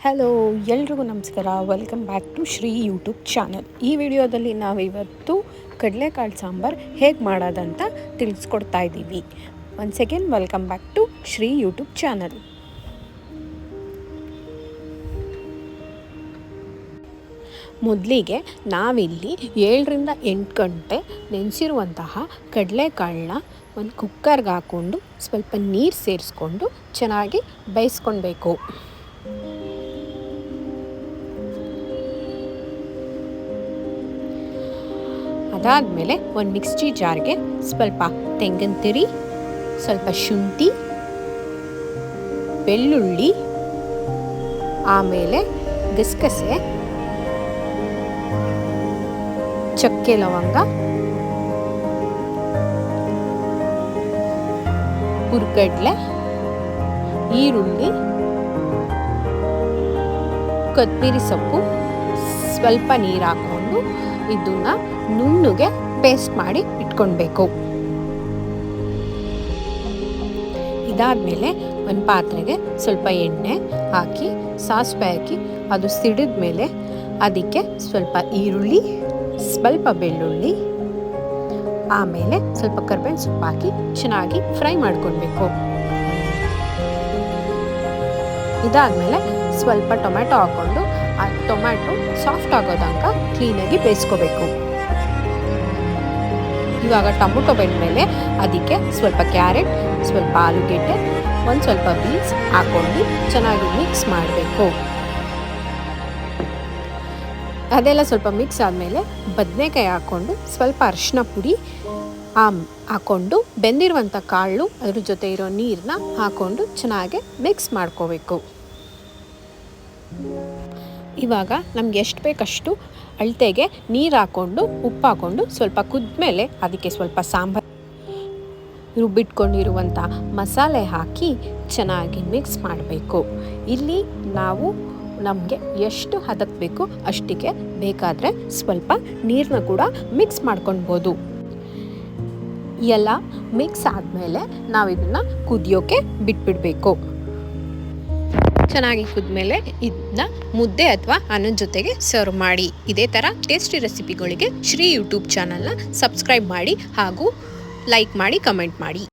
Hello, ಎಲ್ರಿಗೂ ನಮಸ್ಕಾರ. Welcome back to Shri YouTube channel. ಈ ವಿಡಿಯೋದಲ್ಲಿ ನಾವಿವತ್ತು ಕಡಲೆಕಾಳು ಸಾಂಬಾರು ಹೇಗೆ ಮಾಡೋದಂತ ತಿಳಿಸ್ಕೊಡ್ತಾ ಇದ್ದೀವಿ. Once again welcome back to Shri YouTube channel. ಮೊದಲಿಗೆ ನಾವಿಲ್ಲಿ 7ರಿಂದ 8 ಗಂಟೆ ನೆನೆಸಿರುವಂತಹ ಕಡಲೆಕಾಳನ್ನ ಒಂದು ಕುಕ್ಕರ್ಗೆ ಹಾಕ್ಕೊಂಡು ಸ್ವಲ್ಪ ನೀರು ಸೇರಿಸ್ಕೊಂಡು ಚೆನ್ನಾಗಿ ಬೇಯಿಸ್ಕೊಳ್ಬೇಕು. ಅದಾದಮೇಲೆ ಒಂದು ಮಿಕ್ಸಿ ಜಾರ್ಗೆ ಸ್ವಲ್ಪ ತೆಂಗಿನ ತುರಿ, ಸ್ವಲ್ಪ ಶುಂಠಿ, ಬೆಳ್ಳುಳ್ಳಿ, ಆಮೇಲೆ ಗಸಗಸೆ, ಚಕ್ಕೆ ಲವಂಗ, ಹುರ್ಗಡ್ಲೆ, ಈರುಳ್ಳಿ, ಕೊತ್ತಂಬರಿ ಸೊಪ್ಪು, ಸ್ವಲ್ಪ ನೀರು ಹಾಕ್ಕೊಂಡು ಇದನ್ನು ನುಣ್ಣಗೆ ಪೇಸ್ಟ್ ಮಾಡಿ ಇಟ್ಕೊಳ್ಬೇಕು. ಇದಾದಮೇಲೆ ಒಂದು ಪಾತ್ರೆಗೆ ಸ್ವಲ್ಪ ಎಣ್ಣೆ ಹಾಕಿ ಸಾಸಿವೆ ಹಾಕಿ ಅದು ಸಿಡಿದ ಮೇಲೆ ಅದಕ್ಕೆ ಸ್ವಲ್ಪ ಈರುಳ್ಳಿ, ಸ್ವಲ್ಪ ಬೆಳ್ಳುಳ್ಳಿ, ಆಮೇಲೆ ಸ್ವಲ್ಪ ಕರಿಬೇವಿನ ಸೊಪ್ಪು ಹಾಕಿ ಚೆನ್ನಾಗಿ ಫ್ರೈ ಮಾಡ್ಕೊಳ್ಬೇಕು. ಇದಾದಮೇಲೆ ಸ್ವಲ್ಪ ಟೊಮೆಟೊ ಹಾಕ್ಕೊಂಡು ಆ ಟೊಮ್ಯಾಟೊ ಸಾಫ್ಟ್ ಆಗೋ ತನಕ ಕ್ಲೀನಾಗಿ ಬೇಯಿಸ್ಕೋಬೇಕು. ಇವಾಗ ಟೊಮೊಟೊ ಬೆಂದಮೇಲೆ ಅದಕ್ಕೆ ಸ್ವಲ್ಪ ಕ್ಯಾರೆಟ್, ಸ್ವಲ್ಪ ಆಲೂಗೆಡ್ಡೆ, ಒಂದು ಸ್ವಲ್ಪ ಬೀನ್ಸ್ ಹಾಕ್ಕೊಂಡು ಚೆನ್ನಾಗಿ ಮಿಕ್ಸ್ ಮಾಡಬೇಕು. ಅದೆಲ್ಲ ಸ್ವಲ್ಪ ಮಿಕ್ಸ್ ಆದಮೇಲೆ ಬದನೆಕಾಯಿ ಹಾಕ್ಕೊಂಡು ಸ್ವಲ್ಪ ಅರಿಶಿನ ಪುಡಿ ಹಾಕ್ಕೊಂಡು ಬೆಂದಿರುವಂಥ ಕಾಳು ಅದ್ರ ಜೊತೆ ಇರೋ ನೀರನ್ನ ಹಾಕ್ಕೊಂಡು ಚೆನ್ನಾಗಿ ಮಿಕ್ಸ್ ಮಾಡ್ಕೋಬೇಕು. ಇವಾಗ ನಮ್ಗೆ ಎಷ್ಟು ಬೇಕಷ್ಟು ಅಳತೆಗೆ ನೀರು ಹಾಕ್ಕೊಂಡು ಉಪ್ಪು ಹಾಕ್ಕೊಂಡು ಸ್ವಲ್ಪ ಕುದ್ಮೇಲೆ ಅದಕ್ಕೆ ಸ್ವಲ್ಪ ಸಾಂಬಾರು ರುಬ್ಬಿಟ್ಕೊಂಡಿರುವಂಥ ಮಸಾಲೆ ಹಾಕಿ ಚೆನ್ನಾಗಿ ಮಿಕ್ಸ್ ಮಾಡಬೇಕು. ಇಲ್ಲಿ ನಾವು ನಮಗೆ ಎಷ್ಟು ಹದಕ್ಕೆ ಬೇಕು ಅಷ್ಟಿಗೆ ಬೇಕಾದರೆ ಸ್ವಲ್ಪ ನೀರನ್ನ ಕೂಡ ಮಿಕ್ಸ್ ಮಾಡ್ಕೊಳ್ಬೋದು. ಎಲ್ಲ ಮಿಕ್ಸ್ ಆದಮೇಲೆ ನಾವು ಇದನ್ನು ಕುದಿಯೋಕ್ಕೆ ಬಿಟ್ಬಿಡಬೇಕು. ಚೆನ್ನಾಗಿ ಕುದ್ಮೇಲೆ ಇದನ್ನ ಮುದ್ದೆ ಅಥವಾ ಅನ್ನದ ಜೊತೆಗೆ ಸರ್ವ್ ಮಾಡಿ. ಇದೇ ಥರ ಟೇಸ್ಟಿ ರೆಸಿಪಿಗಳಿಗೆ ಶ್ರೀ ಯೂಟ್ಯೂಬ್ ಚಾನಲ್ನ ಸಬ್ಸ್ಕ್ರೈಬ್ ಮಾಡಿ ಹಾಗೂ ಲೈಕ್ ಮಾಡಿ, ಕಮೆಂಟ್ ಮಾಡಿ.